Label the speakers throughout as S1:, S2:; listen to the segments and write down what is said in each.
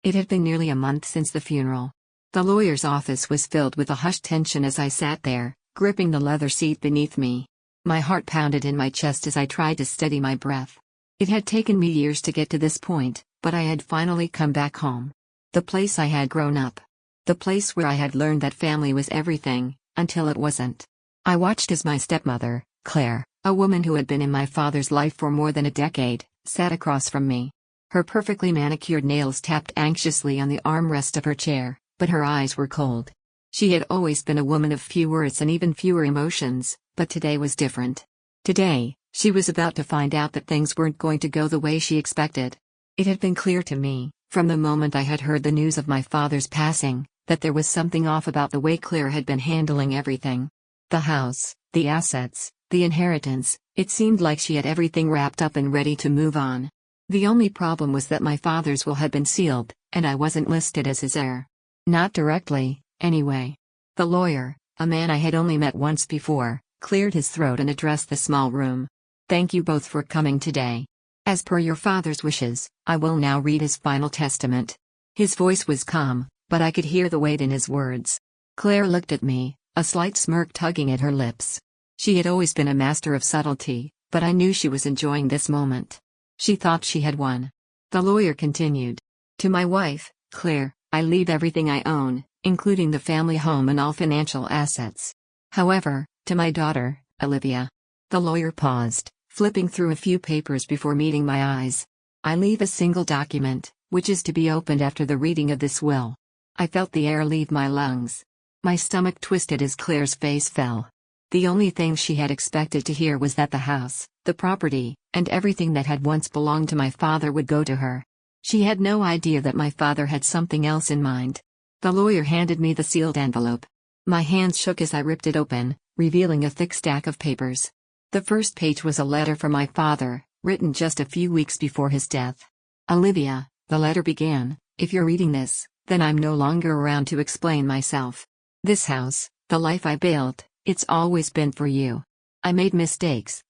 S1: It had been nearly a month since the funeral. The lawyer's office was filled with a hushed tension as I sat there, gripping the leather seat beneath me. My heart pounded in my chest as I tried to steady my breath. It had taken me years to get to this point, but I had finally come back home. The place I had grown up. The place where I had learned that family was everything, until it wasn't. I watched as my stepmother, Claire, a woman who had been in my father's life for more than a decade, sat across from me. Her perfectly manicured nails tapped anxiously on the armrest of her chair, but her eyes were cold. She had always been a woman of few words and even fewer emotions, but today was different. Today, she was about to find out that things weren't going to go the way she expected. It had been clear to me, from the moment I had heard the news of my father's passing, that there was something off about the way Claire had been handling everything. The house, the assets, the inheritance, it seemed like she had everything wrapped up and ready to move on. The only problem was that my father's will had been sealed, and I wasn't listed as his heir. Not directly, anyway. The lawyer, a man I had only met once before, cleared his throat and addressed the small room. "Thank you both for coming today. As per your father's wishes, I will now read his final testament." His voice was calm, but I could hear the weight in his words. Claire looked at me, a slight smirk tugging at her lips. She had always been a master of subtlety, but I knew she was enjoying this moment. She thought she had won. The lawyer continued. "To my wife, Claire, I leave everything I own, including the family home and all financial assets. However, to my daughter, Olivia." The lawyer paused, flipping through a few papers before meeting my eyes. "I leave a single document, which is to be opened after the reading of this will." I felt the air leave my lungs. My stomach twisted as Claire's face fell. The only thing she had expected to hear was that the house, the property, and everything that had once belonged to my father would go to her. She had no idea that my father had something else in mind. The lawyer handed me the sealed envelope. My hands shook as I ripped it open, revealing a thick stack of papers. The first page was a letter from my father, written just a few weeks before his death. "Olivia," the letter began, "if you're reading this, then I'm no longer around to explain myself. This house, the life I built, it's always been for you. I made mistakes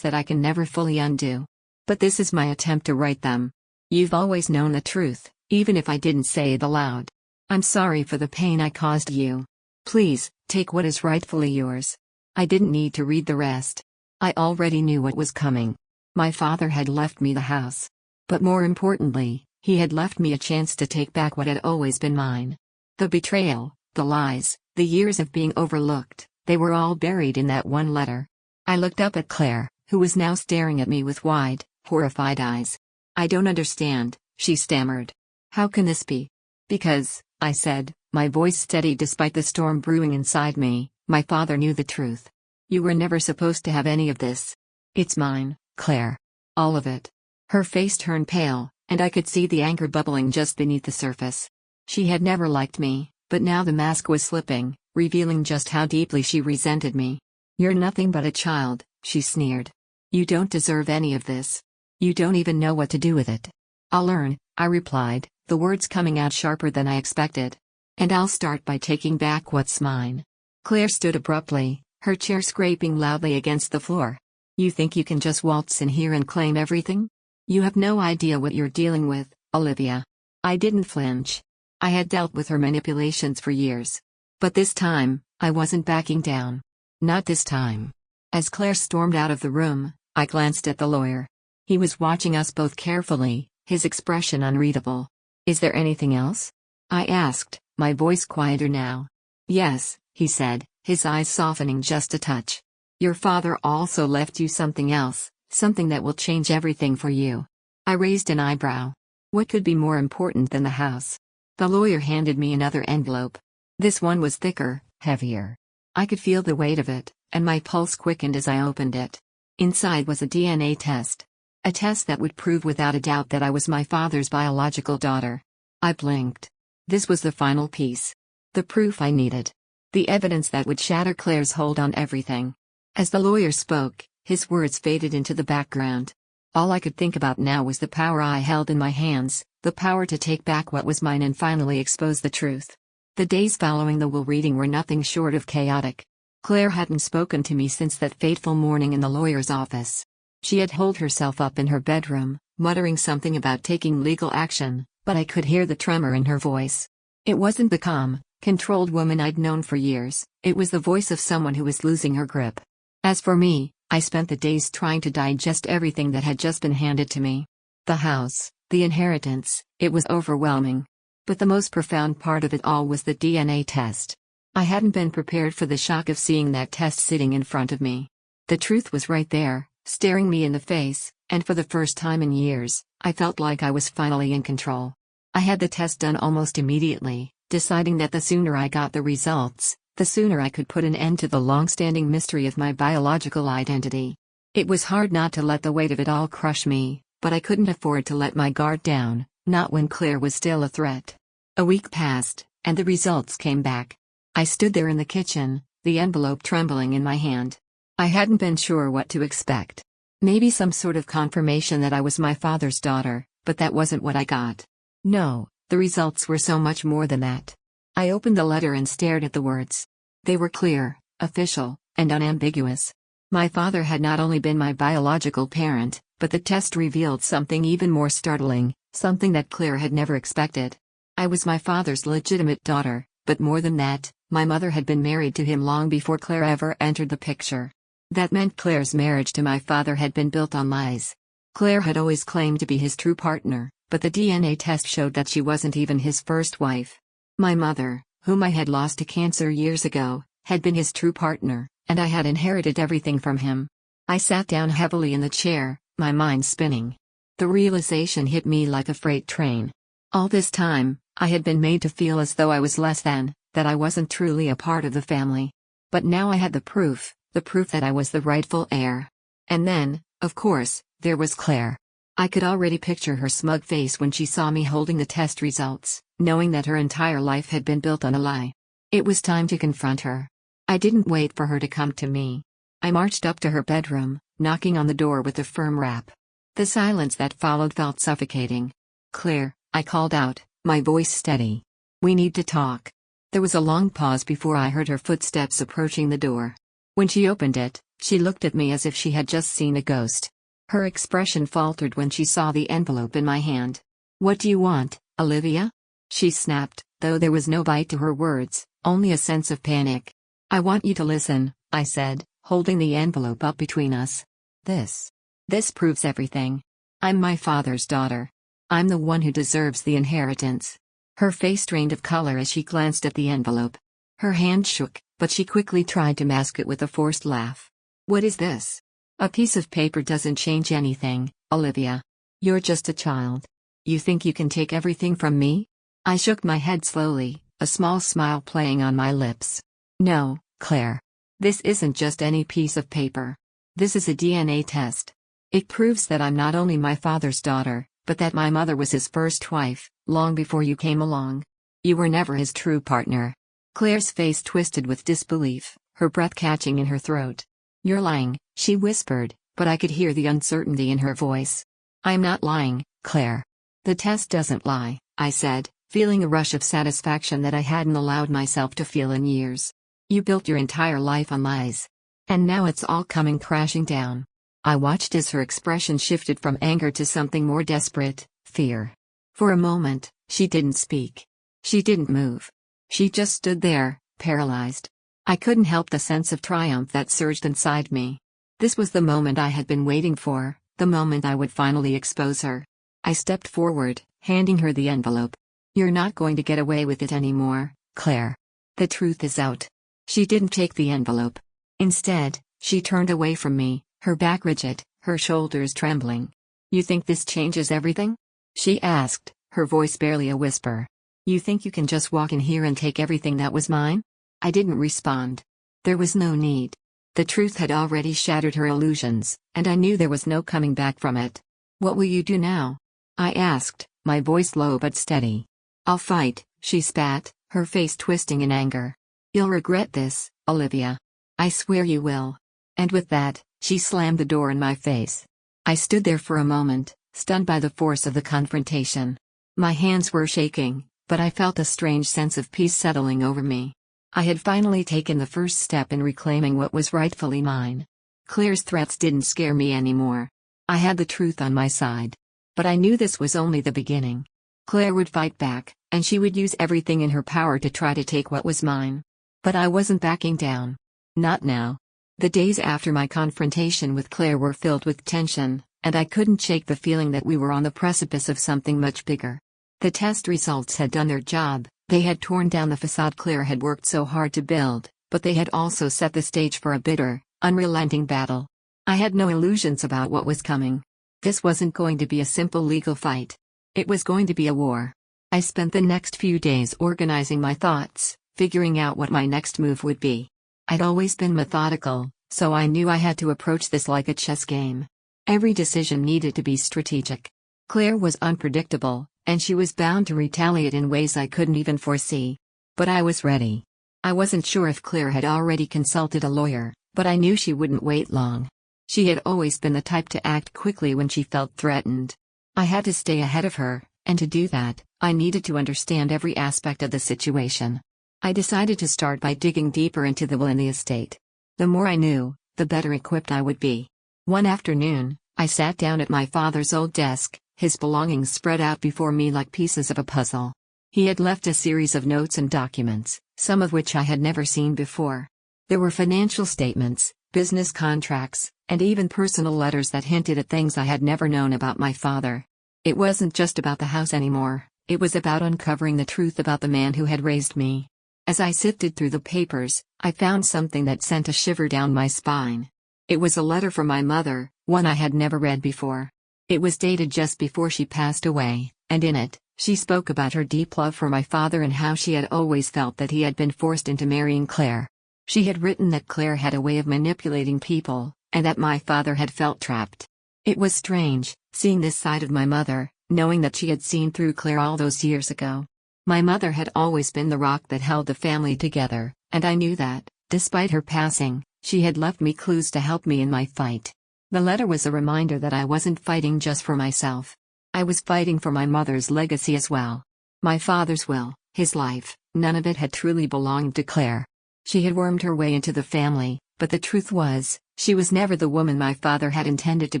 S1: that I can never fully undo. But this is my attempt to right them. You've always known the truth, even if I didn't say it aloud. I'm sorry for the pain I caused you. Please, take what is rightfully yours." I didn't need to read the rest. I already knew what was coming. My father had left me the house. But more importantly, he had left me a chance to take back what had always been mine. The betrayal, the lies, the years of being overlooked, they were all buried in that one letter. I looked up at Claire, who was now staring at me with wide, horrified eyes. "I don't understand," she stammered. "How can this be?" "Because," I said, my voice steady despite the storm brewing inside me, "my father knew the truth. You were never supposed to have any of this. It's mine, Claire. All of it." Her face turned pale, and I could see the anger bubbling just beneath the surface. She had never liked me, but now the mask was slipping, revealing just how deeply she resented me. "You're nothing but a child," she sneered. "You don't deserve any of this. You don't even know what to do with it." "I'll learn," I replied, the words coming out sharper than I expected. "And I'll start by taking back what's mine." Claire stood abruptly, her chair scraping loudly against the floor. "You think you can just waltz in here and claim everything? You have no idea what you're dealing with, Olivia." I didn't flinch. I had dealt with her manipulations for years. But this time, I wasn't backing down. Not this time. As Claire stormed out of the room, I glanced at the lawyer. He was watching us both carefully, his expression unreadable. "Is there anything else?" I asked, my voice quieter now. "Yes," he said, his eyes softening just a touch. "Your father also left you something else, something that will change everything for you." I raised an eyebrow. What could be more important than the house? The lawyer handed me another envelope. This one was thicker, heavier. I could feel the weight of it, and my pulse quickened as I opened it. Inside was a DNA test. A test that would prove without a doubt that I was my father's biological daughter. I blinked. This was the final piece. The proof I needed. The evidence that would shatter Claire's hold on everything. As the lawyer spoke, his words faded into the background. All I could think about now was the power I held in my hands, the power to take back what was mine and finally expose the truth. The days following the will reading were nothing short of chaotic. Claire hadn't spoken to me since that fateful morning in the lawyer's office. She had holed herself up in her bedroom, muttering something about taking legal action, but I could hear the tremor in her voice. It wasn't the calm, controlled woman I'd known for years, it was the voice of someone who was losing her grip. As for me, I spent the days trying to digest everything that had just been handed to me. The house, the inheritance, it was overwhelming. But the most profound part of it all was the DNA test. I hadn't been prepared for the shock of seeing that test sitting in front of me. The truth was right there, staring me in the face, and for the first time in years, I felt like I was finally in control. I had the test done almost immediately, deciding that the sooner I got the results, the sooner I could put an end to the long-standing mystery of my biological identity. It was hard not to let the weight of it all crush me, but I couldn't afford to let my guard down, not when Claire was still a threat. A week passed, and the results came back. I stood there in the kitchen, the envelope trembling in my hand. I hadn't been sure what to expect. Maybe some sort of confirmation that I was my father's daughter, but that wasn't what I got. No, the results were so much more than that. I opened the letter and stared at the words. They were clear, official, and unambiguous. My father had not only been my biological parent, but the test revealed something even more startling, something that Claire had never expected. I was my father's legitimate daughter, but more than that, my mother had been married to him long before Claire ever entered the picture. That meant Claire's marriage to my father had been built on lies. Claire had always claimed to be his true partner, but the DNA test showed that she wasn't even his first wife. My mother, whom I had lost to cancer years ago, had been his true partner, and I had inherited everything from him. I sat down heavily in the chair, my mind spinning. The realization hit me like a freight train. All this time, I had been made to feel as though I was less than, that I wasn't truly a part of the family. But now I had the proof that I was the rightful heir. And then, of course, there was Claire. I could already picture her smug face when she saw me holding the test results, knowing that her entire life had been built on a lie. It was time to confront her. I didn't wait for her to come to me. I marched up to her bedroom, knocking on the door with a firm rap. The silence that followed felt suffocating. "Claire," I called out, my voice steady. "We need to talk." There was a long pause before I heard her footsteps approaching the door. When she opened it, she looked at me as if she had just seen a ghost. Her expression faltered when she saw the envelope in my hand. "What do you want, Olivia?" she snapped, though there was no bite to her words, only a sense of panic. "I want you to listen," I said, holding the envelope up between us. This proves everything. I'm my father's daughter. I'm the one who deserves the inheritance." Her face drained of color as she glanced at the envelope. Her hand shook, but she quickly tried to mask it with a forced laugh. "What is this? A piece of paper doesn't change anything, Olivia. You're just a child. You think you can take everything from me?" I shook my head slowly, a small smile playing on my lips. "No, Claire. This isn't just any piece of paper. This is a DNA test. It proves that I'm not only my father's daughter, but that my mother was his first wife, long before you came along. You were never his true partner." Claire's face twisted with disbelief, her breath catching in her throat. "You're lying," she whispered, but I could hear the uncertainty in her voice. "I'm not lying, Claire. The test doesn't lie," I said, feeling a rush of satisfaction that I hadn't allowed myself to feel in years. "You built your entire life on lies. And now it's all coming crashing down." I watched as her expression shifted from anger to something more desperate, fear. For a moment, she didn't speak. She didn't move. She just stood there, paralyzed. I couldn't help the sense of triumph that surged inside me. This was the moment I had been waiting for, the moment I would finally expose her. I stepped forward, handing her the envelope. "You're not going to get away with it anymore, Claire. The truth is out." She didn't take the envelope. Instead, she turned away from me, her back rigid, her shoulders trembling. "You think this changes everything?" she asked, her voice barely a whisper. "You think you can just walk in here and take everything that was mine?" I didn't respond. There was no need. The truth had already shattered her illusions, and I knew there was no coming back from it. "What will you do now?" I asked, my voice low but steady. "I'll fight," she spat, her face twisting in anger. "You'll regret this, Olivia. I swear you will." And with that, she slammed the door in my face. I stood there for a moment, stunned by the force of the confrontation. My hands were shaking, but I felt a strange sense of peace settling over me. I had finally taken the first step in reclaiming what was rightfully mine. Claire's threats didn't scare me anymore. I had the truth on my side. But I knew this was only the beginning. Claire would fight back, and she would use everything in her power to try to take what was mine. But I wasn't backing down. Not now. The days after my confrontation with Claire were filled with tension, and I couldn't shake the feeling that we were on the precipice of something much bigger. The test results had done their job. They had torn down the facade Claire had worked so hard to build, but they had also set the stage for a bitter, unrelenting battle. I had no illusions about what was coming. This wasn't going to be a simple legal fight. It was going to be a war. I spent the next few days organizing my thoughts, figuring out what my next move would be. I'd always been methodical, so I knew I had to approach this like a chess game. Every decision needed to be strategic. Claire was unpredictable, and she was bound to retaliate in ways I couldn't even foresee. But I was ready. I wasn't sure if Claire had already consulted a lawyer, but I knew she wouldn't wait long. She had always been the type to act quickly when she felt threatened. I had to stay ahead of her, and to do that, I needed to understand every aspect of the situation. I decided to start by digging deeper into the will and the estate. The more I knew, the better equipped I would be. One afternoon, I sat down at my father's old desk, his belongings spread out before me like pieces of a puzzle. He had left a series of notes and documents, some of which I had never seen before. There were financial statements, business contracts, and even personal letters that hinted at things I had never known about my father. It wasn't just about the house anymore, it was about uncovering the truth about the man who had raised me. As I sifted through the papers, I found something that sent a shiver down my spine. It was a letter from my mother, one I had never read before. It was dated just before she passed away, and in it, she spoke about her deep love for my father and how she had always felt that he had been forced into marrying Claire. She had written that Claire had a way of manipulating people, and that my father had felt trapped. It was strange, seeing this side of my mother, knowing that she had seen through Claire all those years ago. My mother had always been the rock that held the family together, and I knew that, despite her passing, she had left me clues to help me in my fight. The letter was a reminder that I wasn't fighting just for myself. I was fighting for my mother's legacy as well. My father's will, his life, none of it had truly belonged to Claire. She had wormed her way into the family, but the truth was, she was never the woman my father had intended to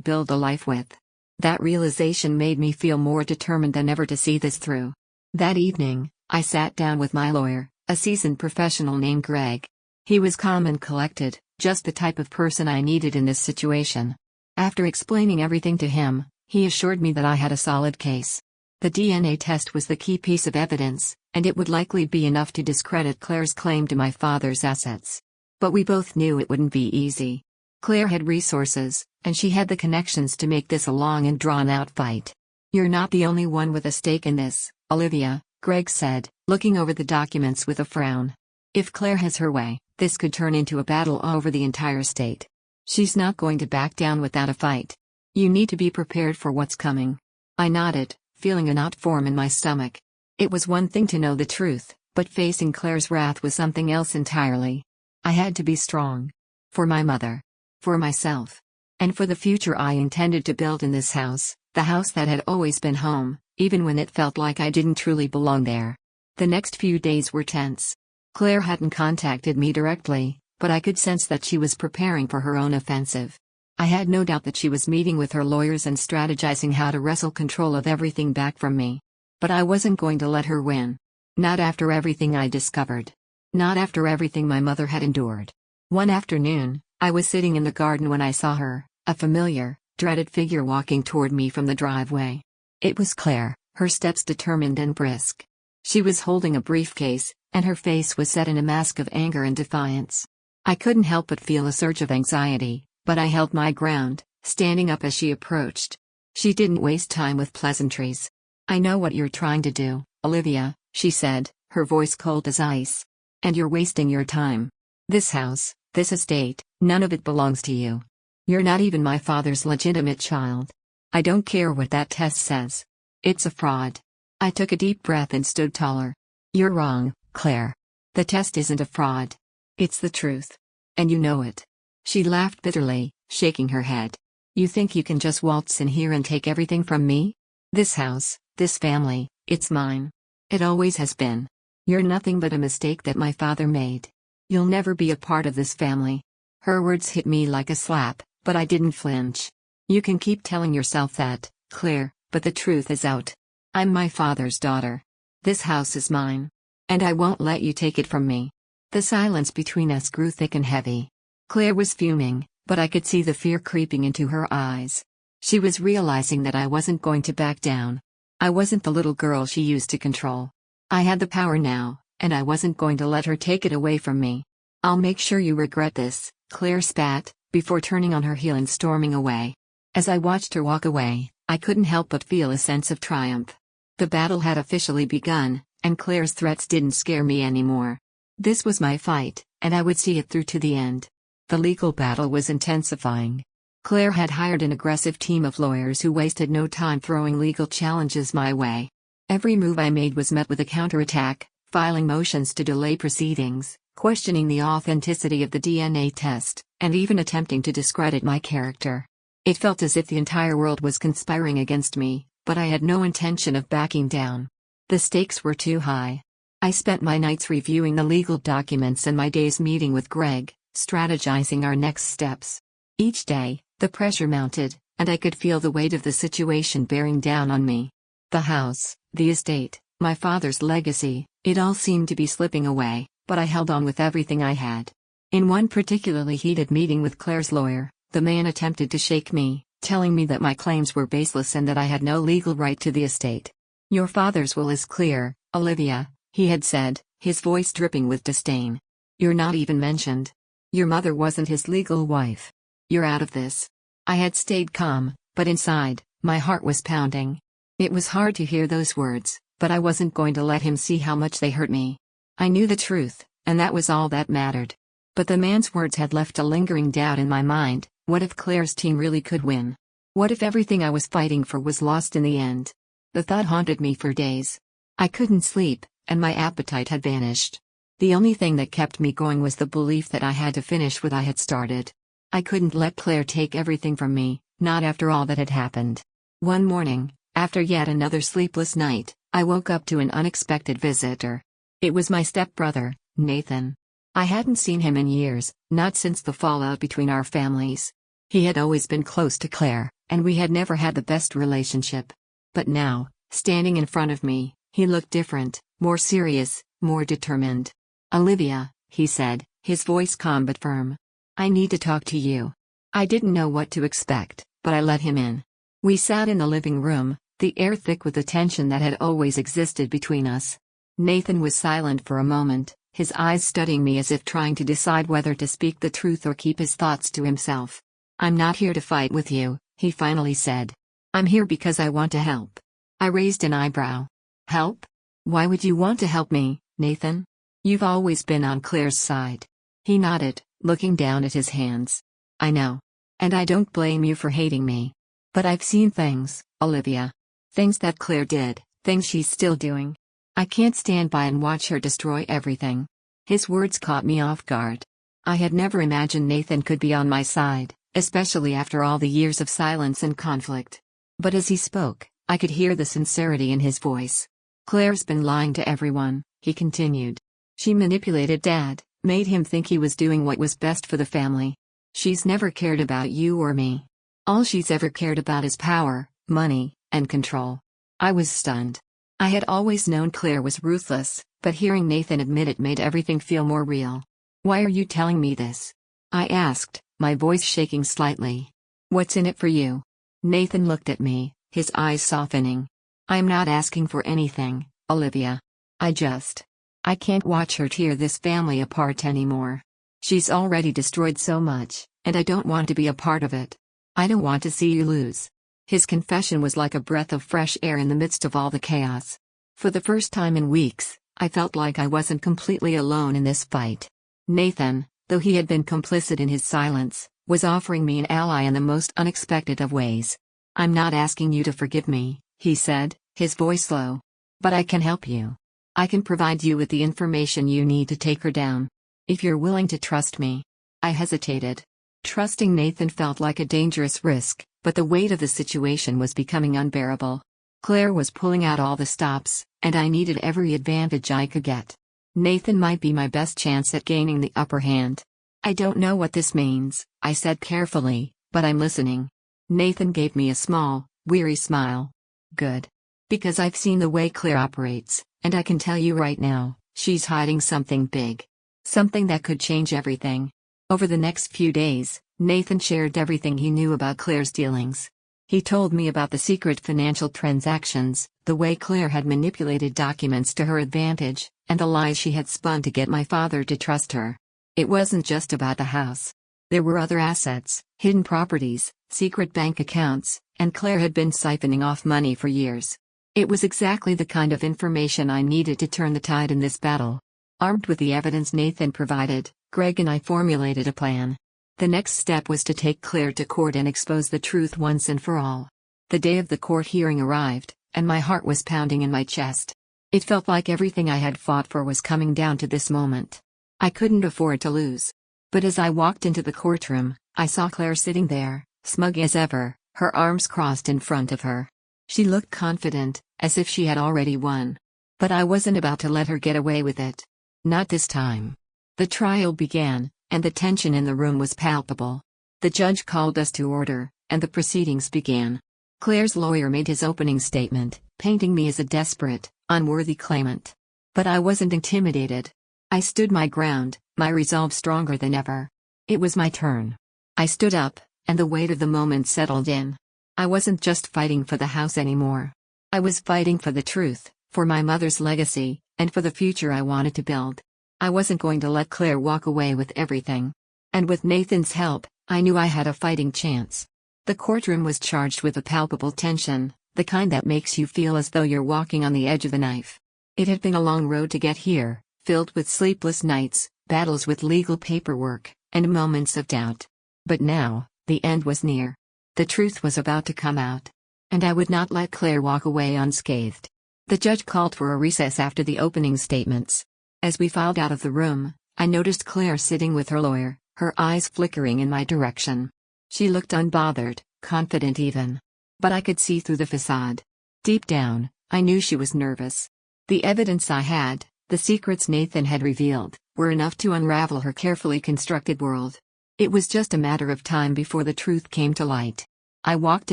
S1: build a life with. That realization made me feel more determined than ever to see this through. That evening, I sat down with my lawyer, a seasoned professional named Greg. He was calm and collected, just the type of person I needed in this situation. After explaining everything to him, he assured me that I had a solid case. The DNA test was the key piece of evidence, and it would likely be enough to discredit Claire's claim to my father's assets. But we both knew it wouldn't be easy. Claire had resources, and she had the connections to make this a long and drawn-out fight. "You're not the only one with a stake in this, Olivia," Greg said, looking over the documents with a frown. "If Claire has her way, this could turn into a battle over the entire state. She's not going to back down without a fight. You need to be prepared for what's coming." I nodded, feeling a knot form in my stomach. It was one thing to know the truth, but facing Claire's wrath was something else entirely. I had to be strong. For my mother. For myself. And for the future I intended to build in this house, the house that had always been home, even when it felt like I didn't truly belong there. The next few days were tense. Claire hadn't contacted me directly, but I could sense that she was preparing for her own offensive. I had no doubt that she was meeting with her lawyers and strategizing how to wrestle control of everything back from me. But I wasn't going to let her win. Not after everything I discovered. Not after everything my mother had endured. One afternoon, I was sitting in the garden when I saw her, a familiar, dreaded figure walking toward me from the driveway. It was Claire, her steps determined and brisk. She was holding a briefcase, and her face was set in a mask of anger and defiance. I couldn't help but feel a surge of anxiety, but I held my ground, standing up as she approached. She didn't waste time with pleasantries. "I know what you're trying to do, Olivia," she said, her voice cold as ice. "And you're wasting your time. This house, this estate, none of it belongs to you. You're not even my father's legitimate child. I don't care what that test says. It's a fraud." I took a deep breath and stood taller. "You're wrong, Claire. The test isn't a fraud. It's the truth. And you know it." She laughed bitterly, shaking her head. "You think you can just waltz in here and take everything from me? This house, this family, it's mine. It always has been. You're nothing but a mistake that my father made. You'll never be a part of this family." Her words hit me like a slap, but I didn't flinch. "You can keep telling yourself that, Claire, but the truth is out. I'm my father's daughter. This house is mine. And I won't let you take it from me. The silence between us grew thick and heavy. Claire was fuming, but I could see the fear creeping into her eyes. She was realizing that I wasn't going to back down. I wasn't the little girl she used to control. I had the power now, and I wasn't going to let her take it away from me. I'll make sure you regret this, Claire spat, before turning on her heel and storming away. As I watched her walk away, I couldn't help but feel a sense of triumph. The battle had officially begun, and Claire's threats didn't scare me anymore. This was my fight, and I would see it through to the end. The legal battle was intensifying. Claire had hired an aggressive team of lawyers who wasted no time throwing legal challenges my way. Every move I made was met with a counterattack, filing motions to delay proceedings, questioning the authenticity of the DNA test, and even attempting to discredit my character. It felt as if the entire world was conspiring against me, but I had no intention of backing down. The stakes were too high. I spent my nights reviewing the legal documents and my days meeting with Greg, strategizing our next steps. Each day, the pressure mounted, and I could feel the weight of the situation bearing down on me. The house, the estate, my father's legacy, it all seemed to be slipping away, but I held on with everything I had. In one particularly heated meeting with Claire's lawyer, the man attempted to shake me, telling me that my claims were baseless and that I had no legal right to the estate. "Your father's will is clear, Olivia," he had said, his voice dripping with disdain. "You're not even mentioned. Your mother wasn't his legal wife. You're out of this." I had stayed calm, but inside, my heart was pounding. It was hard to hear those words, but I wasn't going to let him see how much they hurt me. I knew the truth, and that was all that mattered. But the man's words had left a lingering doubt in my mind. What if Claire's team really could win? What if everything I was fighting for was lost in the end? The thought haunted me for days. I couldn't sleep, and my appetite had vanished. The only thing that kept me going was the belief that I had to finish what I had started. I couldn't let Claire take everything from me, not after all that had happened. One morning, after yet another sleepless night, I woke up to an unexpected visitor. It was my stepbrother, Nathan. I hadn't seen him in years, not since the fallout between our families. He had always been close to Claire, and we had never had the best relationship. But now, standing in front of me, he looked different, more serious, more determined. "Olivia," he said, his voice calm but firm. "I need to talk to you." I didn't know what to expect, but I let him in. We sat in the living room, the air thick with the tension that had always existed between us. Nathan was silent for a moment, his eyes studying me as if trying to decide whether to speak the truth or keep his thoughts to himself. "I'm not here to fight with you," he finally said. "I'm here because I want to help." I raised an eyebrow. "Help? Why would you want to help me, Nathan? You've always been on Claire's side." He nodded, looking down at his hands. "I know. And I don't blame you for hating me. But I've seen things, Olivia. Things that Claire did, things she's still doing. I can't stand by and watch her destroy everything." His words caught me off guard. I had never imagined Nathan could be on my side, especially after all the years of silence and conflict. But as he spoke, I could hear the sincerity in his voice. "Claire's been lying to everyone," he continued. "She manipulated Dad, made him think he was doing what was best for the family. She's never cared about you or me. All she's ever cared about is power, money, and control." I was stunned. I had always known Claire was ruthless, but hearing Nathan admit it made everything feel more real. "Why are you telling me this?" I asked, my voice shaking slightly. "What's in it for you?" Nathan looked at me, his eyes softening. "I'm not asking for anything, Olivia. I can't watch her tear this family apart anymore. She's already destroyed so much, and I don't want to be a part of it. I don't want to see you lose." His confession was like a breath of fresh air in the midst of all the chaos. For the first time in weeks, I felt like I wasn't completely alone in this fight. Nathan, though he had been complicit in his silence, was offering me an ally in the most unexpected of ways. "I'm not asking you to forgive me," he said, his voice low. "But I can help you. I can provide you with the information you need to take her down. If you're willing to trust me." I hesitated. Trusting Nathan felt like a dangerous risk, but the weight of the situation was becoming unbearable. Claire was pulling out all the stops, and I needed every advantage I could get. Nathan might be my best chance at gaining the upper hand. "I don't know what this means," I said carefully, "but I'm listening." Nathan gave me a small, weary smile. "Good. Because I've seen the way Claire operates, and I can tell you right now, she's hiding something big. Something that could change everything. Over the next few days, Nathan shared everything he knew about Claire's dealings. He told me about the secret financial transactions, the way Claire had manipulated documents to her advantage, and the lies she had spun to get my father to trust her. It wasn't just about the house. There were other assets, hidden properties, secret bank accounts, and Claire had been siphoning off money for years. It was exactly the kind of information I needed to turn the tide in this battle. Armed with the evidence Nathan provided, Greg and I formulated a plan. The next step was to take Claire to court and expose the truth once and for all. The day of the court hearing arrived, and my heart was pounding in my chest. It felt like everything I had fought for was coming down to this moment. I couldn't afford to lose. But as I walked into the courtroom, I saw Claire sitting there, smug as ever, her arms crossed in front of her. She looked confident, as if she had already won. But I wasn't about to let her get away with it. Not this time. The trial began, and the tension in the room was palpable. The judge called us to order, and the proceedings began. Claire's lawyer made his opening statement, painting me as a desperate, unworthy claimant. But I wasn't intimidated. I stood my ground, my resolve stronger than ever. It was my turn. I stood up, and the weight of the moment settled in. I wasn't just fighting for the house anymore. I was fighting for the truth, for my mother's legacy, and for the future I wanted to build. I wasn't going to let Claire walk away with everything. And with Nathan's help, I knew I had a fighting chance. The courtroom was charged with a palpable tension, the kind that makes you feel as though you're walking on the edge of a knife. It had been a long road to get here, filled with sleepless nights, battles with legal paperwork, and moments of doubt. But now, the end was near. The truth was about to come out. And I would not let Claire walk away unscathed. The judge called for a recess after the opening statements. As we filed out of the room, I noticed Claire sitting with her lawyer, her eyes flickering in my direction. She looked unbothered, confident even. But I could see through the facade. Deep down, I knew she was nervous. The evidence I had, the secrets Nathan had revealed, were enough to unravel her carefully constructed world. It was just a matter of time before the truth came to light. I walked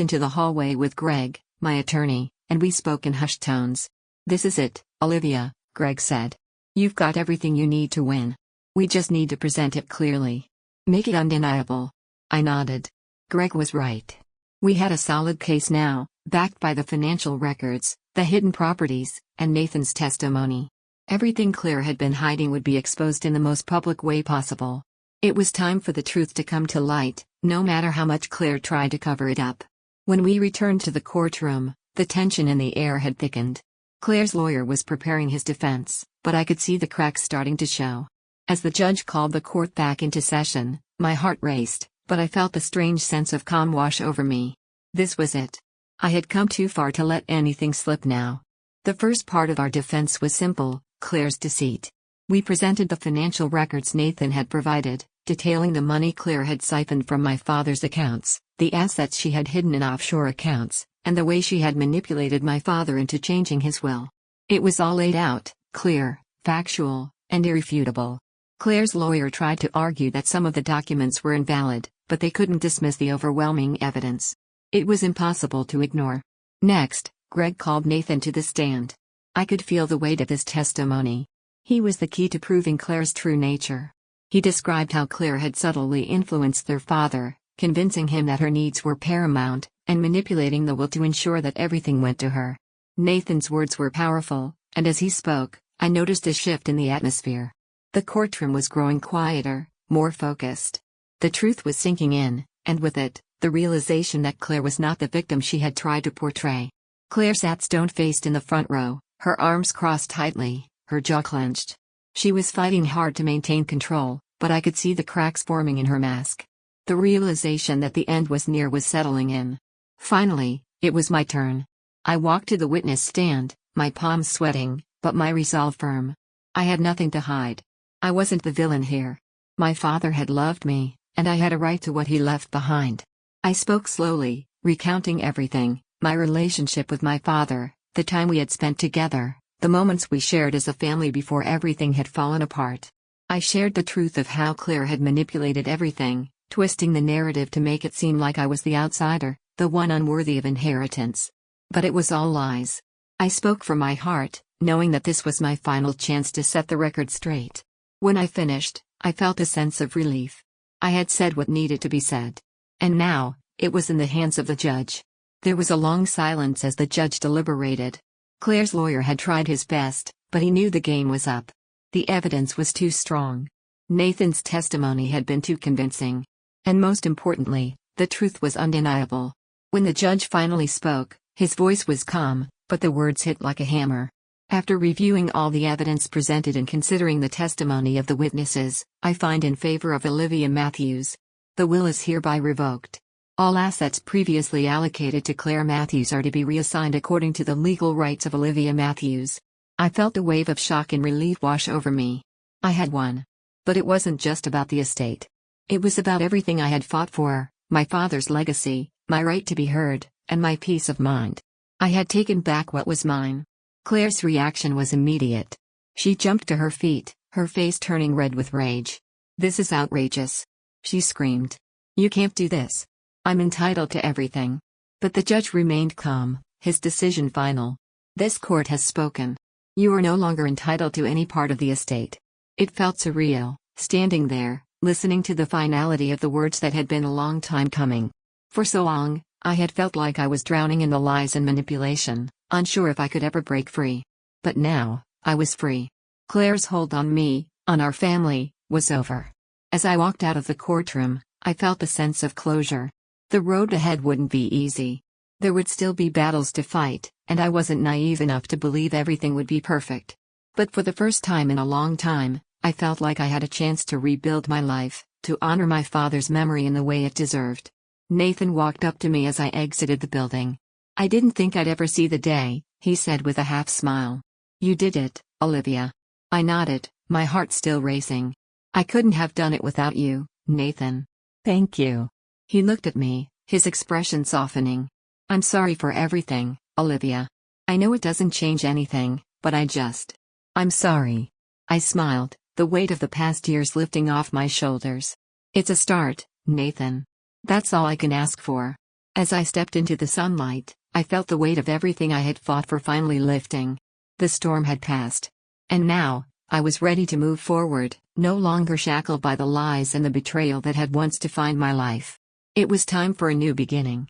S1: into the hallway with Greg, my attorney, and we spoke in hushed tones. "This is it, Olivia," Greg said. "You've got everything you need to win. We just need to present it clearly. Make it undeniable." I nodded. Greg was right. We had a solid case now, backed by the financial records, the hidden properties, and Nathan's testimony. Everything Claire had been hiding would be exposed in the most public way possible. It was time for the truth to come to light, no matter how much Claire tried to cover it up. When we returned to the courtroom, the tension in the air had thickened. Claire's lawyer was preparing his defense, but I could see the cracks starting to show. As the judge called the court back into session, my heart raced, but I felt a strange sense of calm wash over me. This was it. I had come too far to let anything slip now. The first part of our defense was simple: Claire's deceit. We presented the financial records Nathan had provided, detailing the money Claire had siphoned from my father's accounts, the assets she had hidden in offshore accounts, and the way she had manipulated my father into changing his will. It was all laid out, clear, factual, and irrefutable. Claire's lawyer tried to argue that some of the documents were invalid, but they couldn't dismiss the overwhelming evidence. It was impossible to ignore. Next, Greg called Nathan to the stand. I could feel the weight of his testimony. He was the key to proving Claire's true nature. He described how Claire had subtly influenced their father, convincing him that her needs were paramount, and manipulating the will to ensure that everything went to her. Nathan's words were powerful, and as he spoke, I noticed a shift in the atmosphere. The courtroom was growing quieter, more focused. The truth was sinking in, and with it, the realization that Claire was not the victim she had tried to portray. Claire sat stone-faced in the front row, her arms crossed tightly, her jaw clenched. She was fighting hard to maintain control, but I could see the cracks forming in her mask. The realization that the end was near was settling in. Finally, it was my turn. I walked to the witness stand, my palms sweating, but my resolve firm. I had nothing to hide. I wasn't the villain here. My father had loved me, and I had a right to what he left behind. I spoke slowly, recounting everything: my relationship with my father, the time we had spent together, the moments we shared as a family before everything had fallen apart. I shared the truth of how Claire had manipulated everything, twisting the narrative to make it seem like I was the outsider, the one unworthy of inheritance. But it was all lies. I spoke from my heart, knowing that this was my final chance to set the record straight. When I finished, I felt a sense of relief. I had said what needed to be said. And now, it was in the hands of the judge. There was a long silence as the judge deliberated. Claire's lawyer had tried his best, but he knew the game was up. The evidence was too strong. Nathan's testimony had been too convincing. And most importantly, the truth was undeniable. When the judge finally spoke, his voice was calm, but the words hit like a hammer. After reviewing all the evidence presented and considering the testimony of the witnesses, I find in favor of Olivia Matthews. The will is hereby revoked. All assets previously allocated to Claire Matthews are to be reassigned according to the legal rights of Olivia Matthews. I felt a wave of shock and relief wash over me. I had won. But it wasn't just about the estate. It was about everything I had fought for, my father's legacy, my right to be heard, and my peace of mind. I had taken back what was mine. Claire's reaction was immediate. She jumped to her feet, her face turning red with rage. "This is outrageous," she screamed. "You can't do this. I'm entitled to everything." But the judge remained calm, his decision final. "This court has spoken. You are no longer entitled to any part of the estate." It felt surreal, standing there, listening to the finality of the words that had been a long time coming. For so long, I had felt like I was drowning in the lies and manipulation, unsure if I could ever break free. But now, I was free. Claire's hold on me, on our family, was over. As I walked out of the courtroom, I felt a sense of closure. The road ahead wouldn't be easy. There would still be battles to fight, and I wasn't naive enough to believe everything would be perfect. But for the first time in a long time, I felt like I had a chance to rebuild my life, to honor my father's memory in the way it deserved. Nathan walked up to me as I exited the building. "I didn't think I'd ever see the day," he said with a half smile. "You did it, Olivia." I nodded, my heart still racing. "I couldn't have done it without you, Nathan." "Thank you." He looked at me, his expression softening. "I'm sorry for everything, Olivia. I know it doesn't change anything, but I'm sorry." I smiled, the weight of the past years lifting off my shoulders. "It's a start, Nathan. That's all I can ask for." As I stepped into the sunlight, I felt the weight of everything I had fought for finally lifting. The storm had passed. And now, I was ready to move forward, no longer shackled by the lies and the betrayal that had once defined my life. It was time for a new beginning.